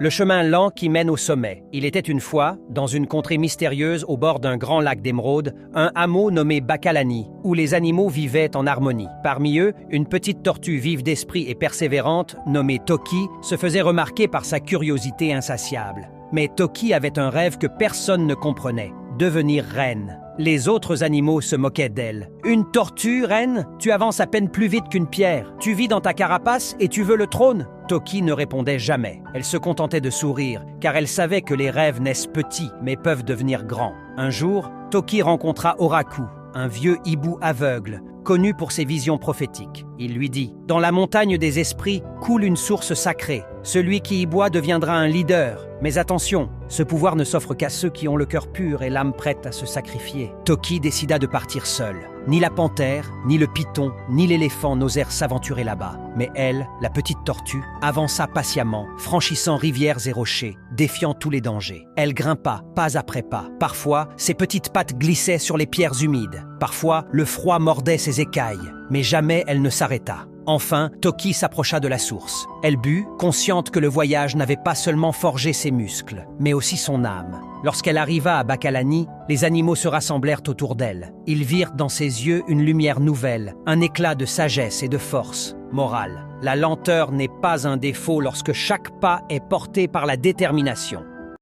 Le chemin lent qui mène au sommet. Il était une fois, dans une contrée mystérieuse au bord d'un grand lac d'émeraude, un hameau nommé Bacalani, où les animaux vivaient en harmonie. Parmi eux, une petite tortue vive d'esprit et persévérante, nommée Toki, se faisait remarquer par sa curiosité insatiable. Mais Toki avait un rêve que personne ne comprenait, devenir reine. Les autres animaux se moquaient d'elle. « Une tortue, reine? Tu avances à peine plus vite qu'une pierre. Tu vis dans ta carapace et tu veux le trône ?» Toki ne répondait jamais. Elle se contentait de sourire, car elle savait que les rêves naissent petits, mais peuvent devenir grands. Un jour, Toki rencontra Oraku, un vieux hibou aveugle, connu pour ses visions prophétiques. Il lui dit « Dans la montagne des esprits coule une source sacrée. Celui qui y boit deviendra un leader. Mais attention, ce pouvoir ne s'offre qu'à ceux qui ont le cœur pur et l'âme prête à se sacrifier. » Toki décida de partir seule. Ni la panthère, ni le python, ni l'éléphant n'osèrent s'aventurer là-bas. Mais elle, la petite tortue, avança patiemment, franchissant rivières et rochers, défiant tous les dangers. Elle grimpa, pas après pas. Parfois, ses petites pattes glissaient sur les pierres humides. Parfois, le froid mordait ses écailles. Mais jamais elle ne s'arrêta. Enfin, Toki s'approcha de la source. Elle but, consciente que le voyage n'avait pas seulement forgé ses muscles, mais aussi son âme. Lorsqu'elle arriva à Bacalani, les animaux se rassemblèrent autour d'elle. Ils virent dans ses yeux une lumière nouvelle, un éclat de sagesse et de force. Morale. La lenteur n'est pas un défaut lorsque chaque pas est porté par la détermination.